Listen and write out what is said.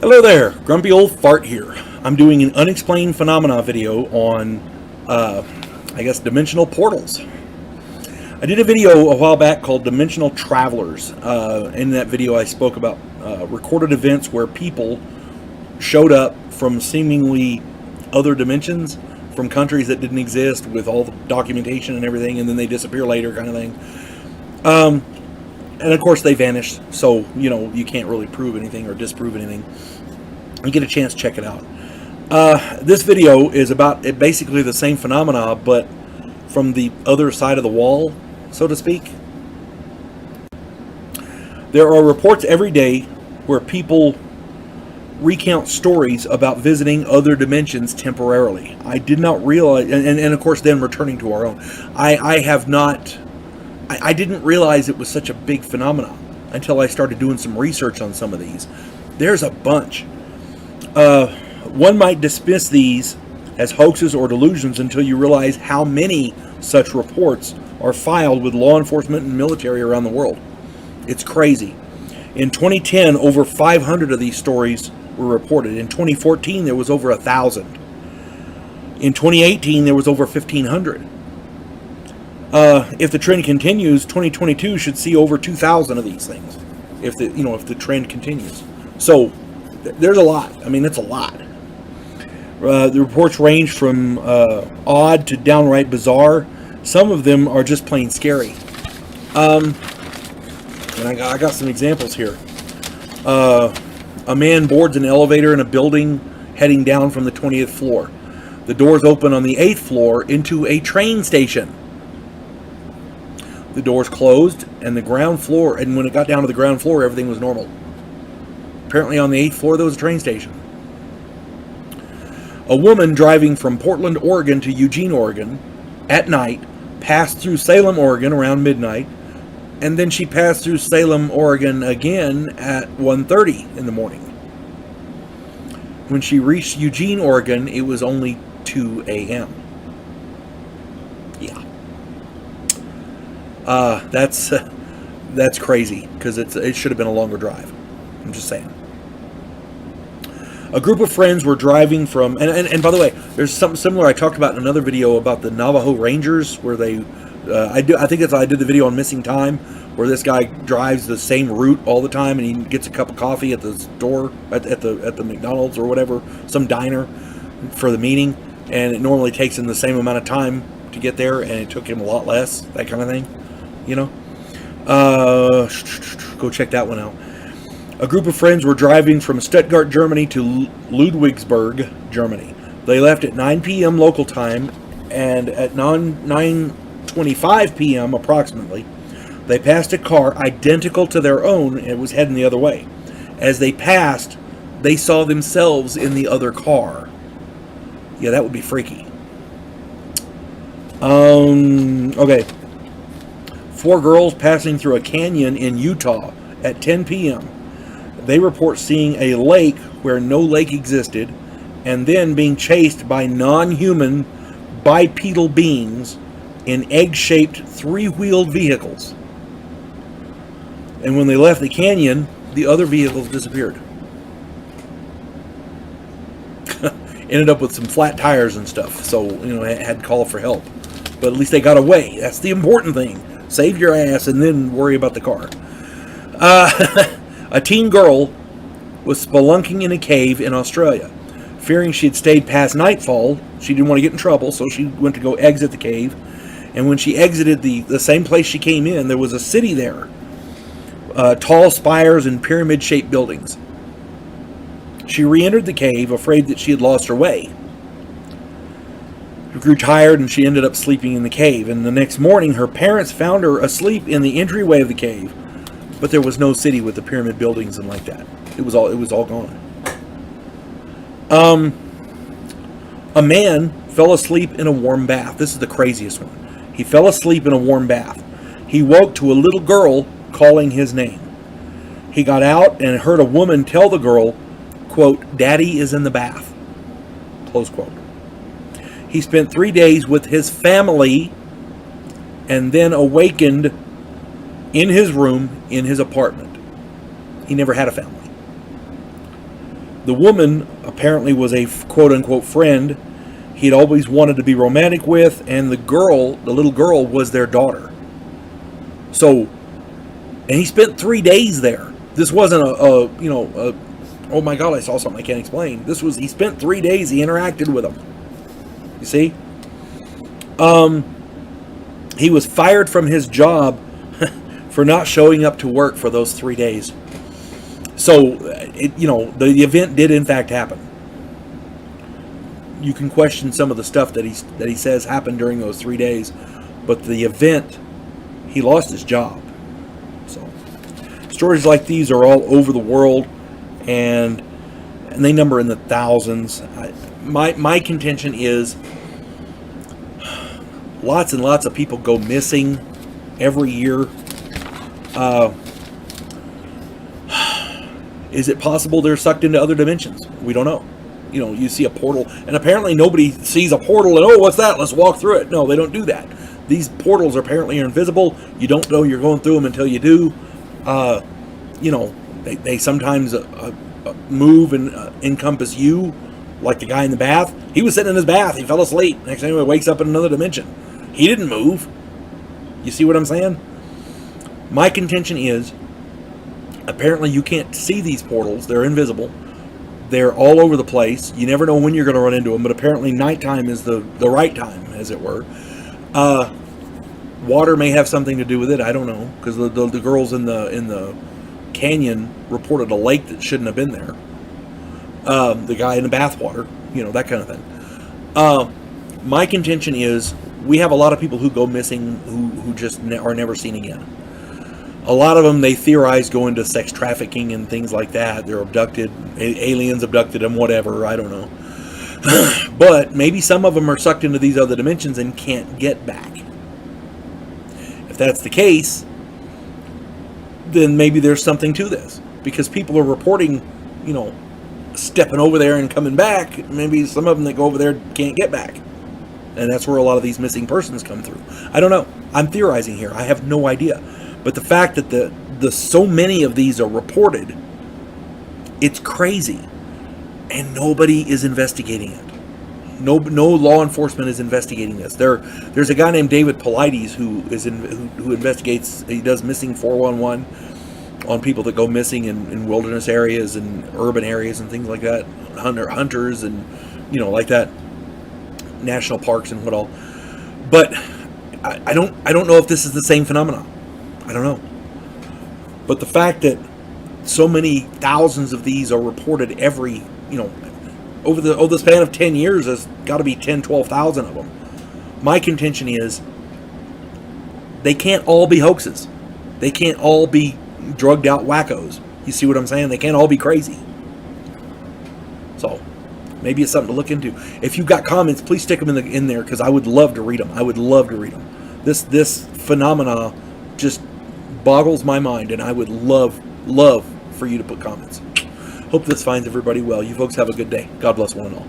Hello there, Grumpy Old Fart here. I'm doing an unexplained phenomena video on, dimensional portals. I did a video a while back called Dimensional Travelers. In that video I spoke about recorded events where people showed up from seemingly other dimensions, from countries that didn't exist, with all the documentation and everything, and then they disappear later kind of thing. And of course they vanished, so you can't really prove anything or disprove anything. You get a chance, check it out. This video is about basically the same phenomena, but from the other side of the wall, so to speak. There are reports every day where people recount stories about visiting other dimensions temporarily. I did not realize, and of course then returning to our own. I didn't realize it was such a big phenomenon until I started doing some research on some of these. There's a bunch. One might dismiss these as hoaxes or delusions until you realize how many such reports are filed with law enforcement and military around the world. It's crazy. In 2010, over 500 of these stories were reported. In 2014, there was over 1,000. In 2018, there was over 1,500. If the trend continues, 2022 should see over 2,000 of these things. If the trend continues, so there's a lot. I mean, it's a lot. The reports range from odd to downright bizarre. Some of them are just plain scary. And I got some examples here. A man boards an elevator in a building heading down from the 20th floor. The doors open on the 8th floor into a train station. The doors closed, and the ground floor, and when it got down to the ground floor, everything was normal. Apparently on the 8th floor, there was a train station. A woman driving from Portland, Oregon to Eugene, Oregon at night passed through Salem, Oregon around midnight, and then she passed through Salem, Oregon again at 1:30 in the morning. When she reached Eugene, Oregon, it was only 2 a.m. Yeah. That's crazy, because it should have been a longer drive. I'm just saying. A group of friends were driving from, and by the way, there's something similar I talked about in another video about the Navajo Rangers, where they, I did the video on missing time, where this guy drives the same route all the time, and he gets a cup of coffee at the store, at the McDonald's or whatever, some diner, for the meeting, and it normally takes him the same amount of time to get there, and it took him a lot less, that kind of thing, Go check that one out. A group of friends were driving from Stuttgart, Germany to Ludwigsburg, Germany. They left at 9 p.m. local time, and at 9:25 p.m. approximately, they passed a car identical to their own, and it was heading the other way. As they passed, they saw themselves in the other car. Yeah, that would be freaky. Okay. 4 girls passing through a canyon in Utah at 10 p.m. They report seeing a lake where no lake existed, and then being chased by non-human bipedal beings in egg-shaped 3-wheeled vehicles. And when they left the canyon, the other vehicles disappeared. Ended up with some flat tires and stuff, so had to call for help. But at least they got away. That's the important thing. Save your ass and then worry about the car. A teen girl was spelunking in a cave in Australia. Fearing she had stayed past nightfall, she didn't want to get in trouble, so she went to go exit the cave. And when she exited the same place she came in, there was a city there. Tall spires and pyramid-shaped buildings. She re-entered the cave, afraid that she had lost her way. She grew tired, and she ended up sleeping in the cave. And the next morning, her parents found her asleep in the entryway of the cave. But there was no city with the pyramid buildings and like that. It was all gone. A man fell asleep in a warm bath. This is the craziest one. He fell asleep in a warm bath. He woke to a little girl calling his name. He got out and heard a woman tell the girl, quote, "Daddy is in the bath," close quote. He spent 3 days with his family and then awakened in his room in his apartment. He never had a family. The woman apparently was a quote-unquote friend he'd always wanted to be romantic with, and the little girl, was their daughter. So, and he spent 3 days there. This wasn't oh my God, I saw something I can't explain. He spent 3 days, he interacted with them. You see? He was fired from his job for not showing up to work for those 3 days. So, the event did in fact happen. You can question some of the stuff that he says happened during those 3 days, but the event, he lost his job. So, stories like these are all over the world, and they number in the thousands. My contention is lots and lots of people go missing every year. Is it possible they're sucked into other dimensions? We don't know. You see a portal, and apparently nobody sees a portal and, oh, what's that? Let's walk through it. No, they don't do that. These portals apparently are invisible. You don't know you're going through them until you do. They sometimes move and encompass you, like the guy in the bath. He was sitting in his bath. He fell asleep. Next thing he wakes up in another dimension. He didn't move. You see what I'm saying? My contention is, apparently you can't see these portals. They're invisible. They're all over the place. You never know when you're going to run into them, but apparently nighttime is the right time, as it were. Water may have something to do with it. I don't know, because the girls in the canyon reported a lake that shouldn't have been there. The guy in the bathwater, that kind of thing. My contention is, we have a lot of people who go missing who just are never seen again. A lot of them, they theorize, go into sex trafficking and things like that. They're abducted. Aliens abducted them, whatever. I don't know. But maybe some of them are sucked into these other dimensions and can't get back. If that's the case, then maybe there's something to this. Because people are reporting, stepping over there and coming back. Maybe some of them that go over there can't get back. And that's where a lot of these missing persons come through. I don't know. I'm theorizing here. I have no idea. But the fact that the so many of these are reported, it's crazy, and nobody is investigating it. No law enforcement is investigating this. There's a guy named David Paulides who investigates. He does missing 411 on people that go missing in wilderness areas and urban areas and things like that. Hunters and like that, national parks and what all. But I don't know if this is the same phenomenon. I don't know. But the fact that so many thousands of these are reported every, over the span of 10 years, there's got to be 10, 12,000 of them. My contention is they can't all be hoaxes. They can't all be drugged out wackos. You see what I'm saying? They can't all be crazy. So maybe it's something to look into. If you've got comments, please stick them in there, because I would love to read them. I would love to read them. This phenomena just boggles my mind, and I would love for you to put comments. Hope this finds everybody well. You folks have a good day. God bless one and all.